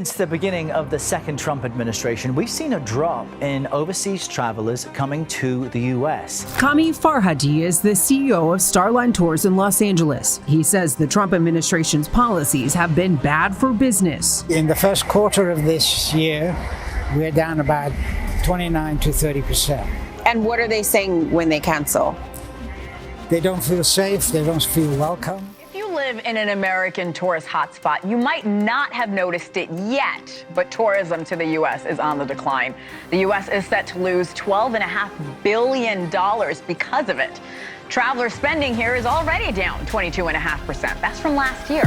Since the beginning of the second Trump administration, we've seen a drop in overseas travelers coming to the U.S. Kami Farhadi is the CEO of Starline Tours in Los Angeles. He says the Trump administration's policies have been bad for business. In the first quarter of this year, we're down about 29 to 30%. And what are they saying when they cancel? They don't feel safe, they don't feel welcome. Live in an American tourist hotspot, you might not have noticed it yet, but tourism to the U.S. is on the decline. The U.S. is set to lose $12.5 billion because of it. Traveler spending here is already down 22.5%. That's from last year.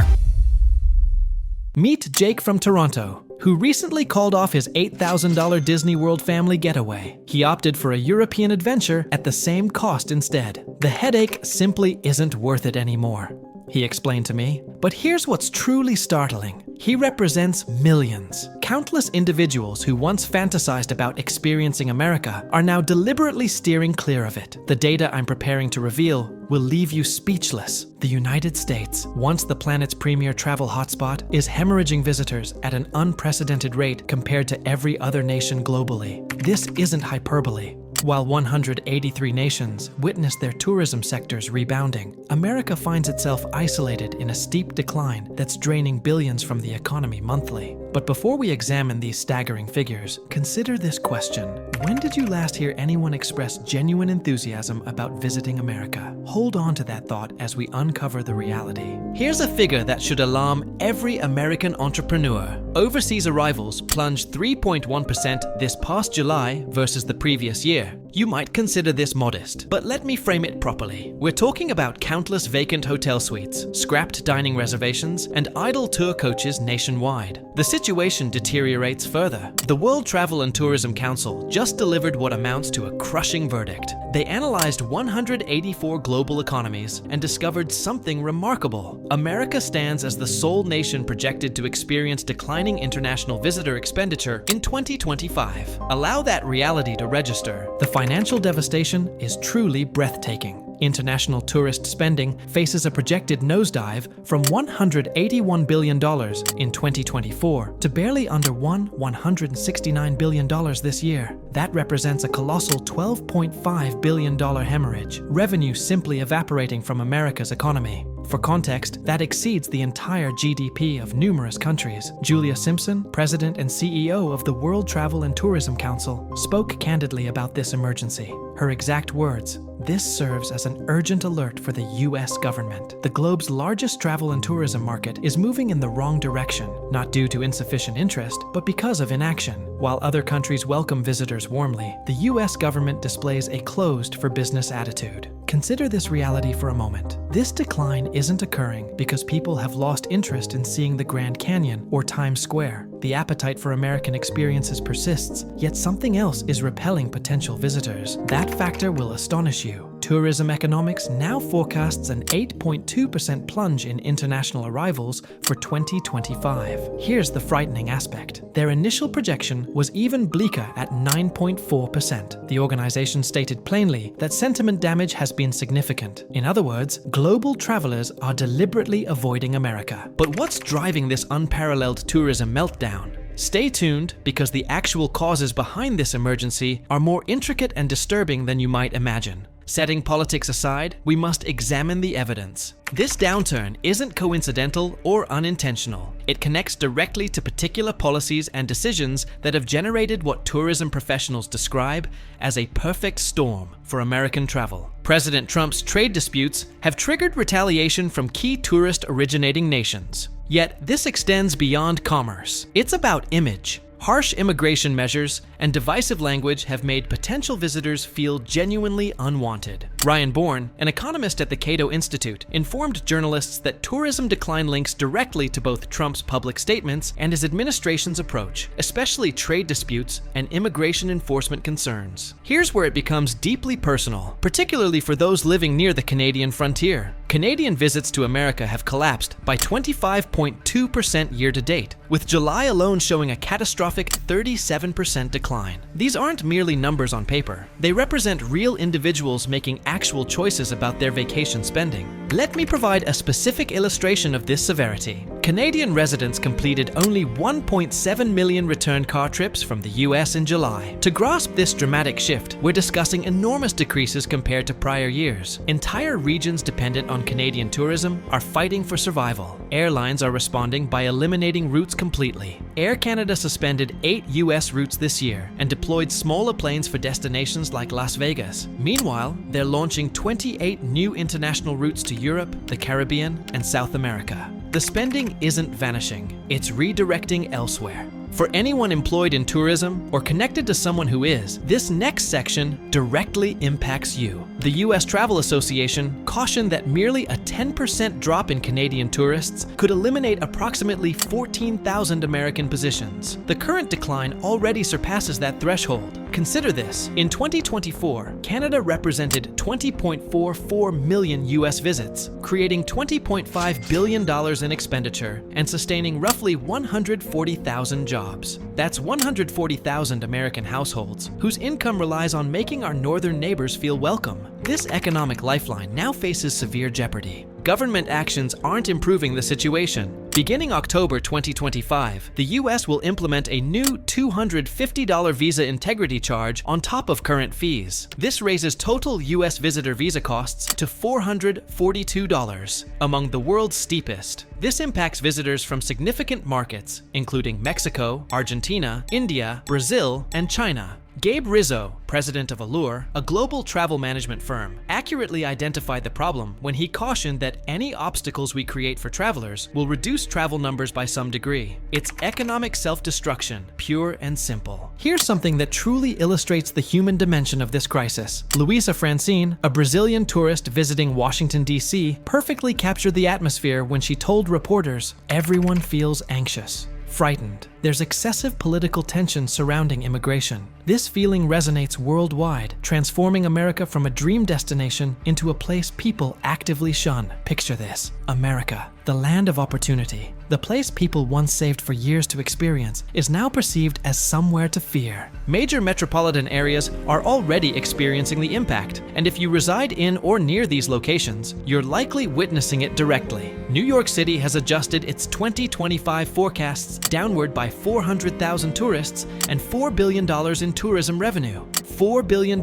Meet Jake from Toronto, who recently called off his $8,000 Disney World family getaway. He opted for a European adventure at the same cost instead. The headache simply isn't worth it anymore, he explained to me. But here's what's truly startling. He represents millions. Countless individuals who once fantasized about experiencing America are now deliberately steering clear of it. The data I'm preparing to reveal will leave you speechless. The United States, once the planet's premier travel hotspot, is hemorrhaging visitors at an unprecedented rate compared to every other nation globally. This isn't hyperbole. While 183 nations witness their tourism sectors rebounding, America finds itself isolated in a steep decline that's draining billions from the economy monthly. But before we examine these staggering figures, consider this question. When did you last hear anyone express genuine enthusiasm about visiting America? Hold on to that thought as we uncover the reality. Here's a figure that should alarm every American entrepreneur. Overseas arrivals plunged 3.1% this past July versus the previous year. You might consider this modest, but let me frame it properly. We're talking about countless vacant hotel suites, scrapped dining reservations, and idle tour coaches nationwide. The situation deteriorates further. The World Travel and Tourism Council just delivered what amounts to a crushing verdict. They analyzed 184 global economies and discovered something remarkable. America stands as the sole nation projected to experience declining international visitor expenditure in 2025. Allow that reality to register. The financial devastation is truly breathtaking. International tourist spending faces a projected nosedive from $181 billion in 2024 to barely under $169 billion this year. That represents a colossal $12.5 billion hemorrhage, revenue simply evaporating from America's economy. For context, that exceeds the entire GDP of numerous countries. Julia Simpson, president and CEO of the World Travel and Tourism Council, spoke candidly about this emergency. Her exact words, "This serves as an urgent alert for the US government. The globe's largest travel and tourism market is moving in the wrong direction, not due to insufficient interest, but because of inaction. While other countries welcome visitors warmly, the US government displays a closed-for-business attitude." Consider this reality for a moment. This decline isn't occurring because people have lost interest in seeing the Grand Canyon or Times Square. The appetite for American experiences persists, yet something else is repelling potential visitors. That factor will astonish you. Tourism Economics now forecasts an 8.2% plunge in international arrivals for 2025. Here's the frightening aspect. Their initial projection was even bleaker at 9.4%. The organization stated plainly that sentiment damage has been significant. In other words, global travelers are deliberately avoiding America. But what's driving this unparalleled tourism meltdown? Stay tuned, because the actual causes behind this emergency are more intricate and disturbing than you might imagine. Setting politics aside, we must examine the evidence. This downturn isn't coincidental or unintentional. It connects directly to particular policies and decisions that have generated what tourism professionals describe as a perfect storm for American travel. President Trump's trade disputes have triggered retaliation from key tourist-originating nations. Yet this extends beyond commerce. It's about image. Harsh immigration measures and divisive language have made potential visitors feel genuinely unwanted. Ryan Bourne, an economist at the Cato Institute, informed journalists that tourism decline links directly to both Trump's public statements and his administration's approach, especially trade disputes and immigration enforcement concerns. Here's where it becomes deeply personal, particularly for those living near the Canadian frontier. Canadian visits to America have collapsed by 25.2% year-to-date, with July alone showing a catastrophic 37% decline. These aren't merely numbers on paper. They represent real individuals making actual choices about their vacation spending. Let me provide a specific illustration of this severity. Canadian residents completed only 1.7 million return car trips from the US in July. To grasp this dramatic shift, we're discussing enormous decreases compared to prior years. Entire regions dependent on Canadian tourism are fighting for survival. Airlines are responding by eliminating routes completely. Air Canada suspended 8 US routes this year and deployed smaller planes for destinations like Las Vegas. Meanwhile, they're launching 28 new international routes to Europe, the Caribbean, and South America. The spending isn't vanishing, it's redirecting elsewhere. For anyone employed in tourism or connected to someone who is, this next section directly impacts you. The US Travel Association cautioned that merely a 10% drop in Canadian tourists could eliminate approximately 14,000 American positions. The current decline already surpasses that threshold. Consider this. In 2024, Canada represented 20.44 million US visits, creating $20.5 billion in expenditure and sustaining roughly 140,000 jobs. That's 140,000 American households whose income relies on making our northern neighbors feel welcome. This economic lifeline now faces severe jeopardy. Government actions aren't improving the situation. Beginning October 2025, the US will implement a new $250 visa integrity charge on top of current fees. This raises total US visitor visa costs to $442, among the world's steepest. This impacts visitors from significant markets, including Mexico, Argentina, India, Brazil, and China. Gabe Rizzo, president of Allure, a global travel management firm, accurately identified the problem when he cautioned that any obstacles we create for travelers will reduce travel numbers by some degree. It's economic self-destruction, pure and simple. Here's something that truly illustrates the human dimension of this crisis. Luisa Francine, a Brazilian tourist visiting Washington, D.C., perfectly captured the atmosphere when she told reporters, "Everyone feels anxious, frightened. There's excessive political tension surrounding immigration. This feeling resonates worldwide, transforming America from a dream destination into a place people actively shun." Picture this: America, the land of opportunity. The place people once saved for years to experience is now perceived as somewhere to fear. Major metropolitan areas are already experiencing the impact, and if you reside in or near these locations, you're likely witnessing it directly. New York City has adjusted its 2025 forecasts downward by 400,000 tourists and $4 billion in tourism revenue. $4 billion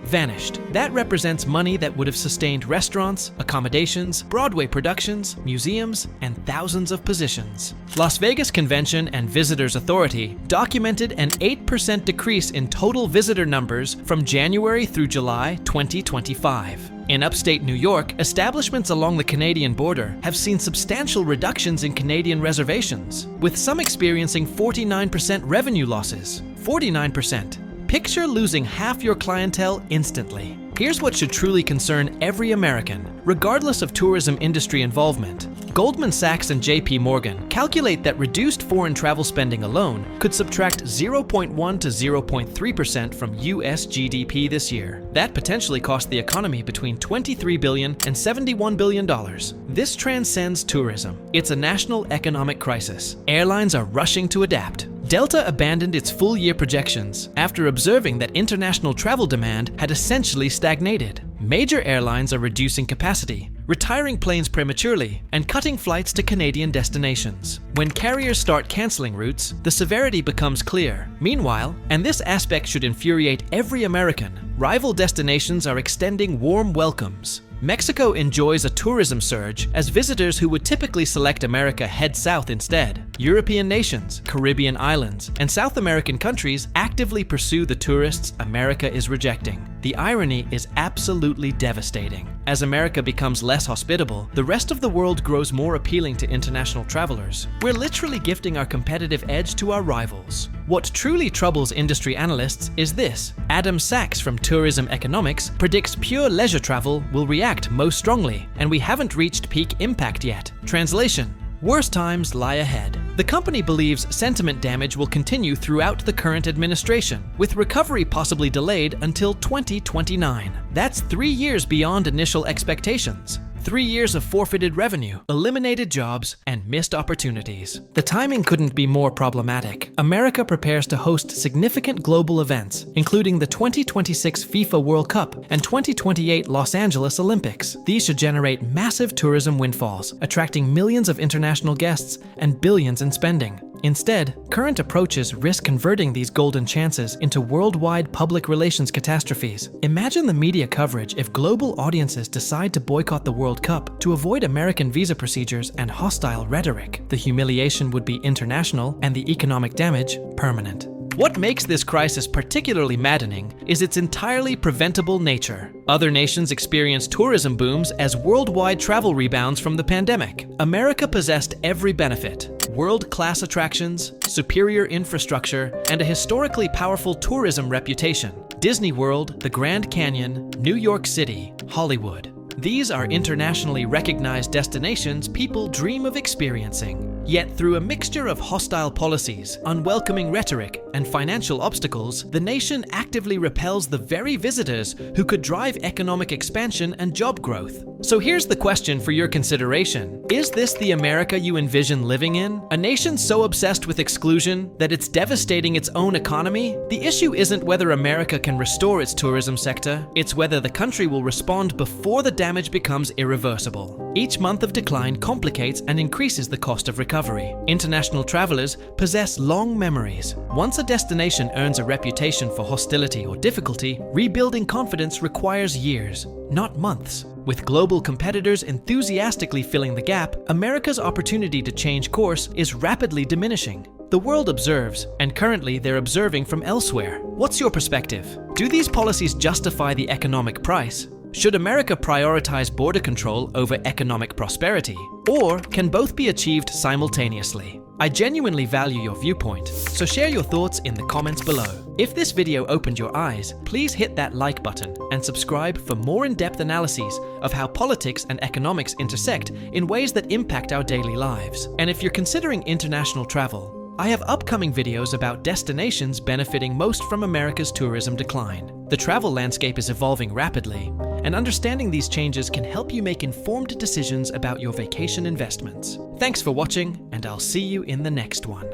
vanished. That represents money that would have sustained restaurants, accommodations, Broadway productions, museums, and thousands of positions. Las Vegas Convention and Visitors Authority documented an 8% decrease in total visitor numbers from January through July 2025. In upstate New York, establishments along the Canadian border have seen substantial reductions in Canadian reservations, with some experiencing 49% revenue losses. 49%. Picture losing half your clientele instantly. Here's what should truly concern every American, regardless of tourism industry involvement. Goldman Sachs and JP Morgan calculate that reduced foreign travel spending alone could subtract 0.1 to 0.3% from US GDP this year. That potentially cost the economy between $23 billion and $71 billion. This transcends tourism. It's a national economic crisis. Airlines are rushing to adapt. Delta abandoned its full-year projections after observing that international travel demand had essentially stagnated. Major airlines are reducing capacity, retiring planes prematurely, and cutting flights to Canadian destinations. When carriers start canceling routes, the severity becomes clear. Meanwhile, and this aspect should infuriate every American, rival destinations are extending warm welcomes. Mexico enjoys a tourism surge as visitors who would typically select America head south instead. European nations, Caribbean islands, and South American countries actively pursue the tourists America is rejecting. The irony is absolutely devastating. As America becomes less hospitable, the rest of the world grows more appealing to international travelers. We're literally gifting our competitive edge to our rivals. What truly troubles industry analysts is this: Adam Sachs from Tourism Economics predicts pure leisure travel will react most strongly, and we haven't reached peak impact yet. Translation: worse times lie ahead. The company believes sentiment damage will continue throughout the current administration, with recovery possibly delayed until 2029. That's 3 years beyond initial expectations. 3 years of forfeited revenue, eliminated jobs, and missed opportunities. The timing couldn't be more problematic. America prepares to host significant global events, including the 2026 FIFA World Cup and 2028 Los Angeles Olympics. These should generate massive tourism windfalls, attracting millions of international guests and billions in spending. Instead, current approaches risk converting these golden chances into worldwide public relations catastrophes. Imagine the media coverage if global audiences decide to boycott the World Cup to avoid American visa procedures and hostile rhetoric. The humiliation would be international and the economic damage permanent. What makes this crisis particularly maddening is its entirely preventable nature. Other nations experience tourism booms as worldwide travel rebounds from the pandemic. America possessed every benefit: world-class attractions, superior infrastructure, and a historically powerful tourism reputation. Disney World, the Grand Canyon, New York City, Hollywood. These are internationally recognized destinations people dream of experiencing. Yet through a mixture of hostile policies, unwelcoming rhetoric, and financial obstacles, the nation actively repels the very visitors who could drive economic expansion and job growth. So here's the question for your consideration. Is this the America you envision living in? A nation so obsessed with exclusion that it's devastating its own economy? The issue isn't whether America can restore its tourism sector, it's whether the country will respond before the damage becomes irreversible. Each month of decline complicates and increases the cost of recovery. International travelers possess long memories. Once a destination earns a reputation for hostility or difficulty, rebuilding confidence requires years, not months. With global competitors enthusiastically filling the gap, America's opportunity to change course is rapidly diminishing. The world observes, and currently they're observing from elsewhere. What's your perspective? Do these policies justify the economic price? Should America prioritize border control over economic prosperity? Or can both be achieved simultaneously? I genuinely value your viewpoint, so share your thoughts in the comments below. If this video opened your eyes, please hit that like button and subscribe for more in-depth analyses of how politics and economics intersect in ways that impact our daily lives. And if you're considering international travel, I have upcoming videos about destinations benefiting most from America's tourism decline. The travel landscape is evolving rapidly, and understanding these changes can help you make informed decisions about your vacation investments. Thanks for watching, and I'll see you in the next one.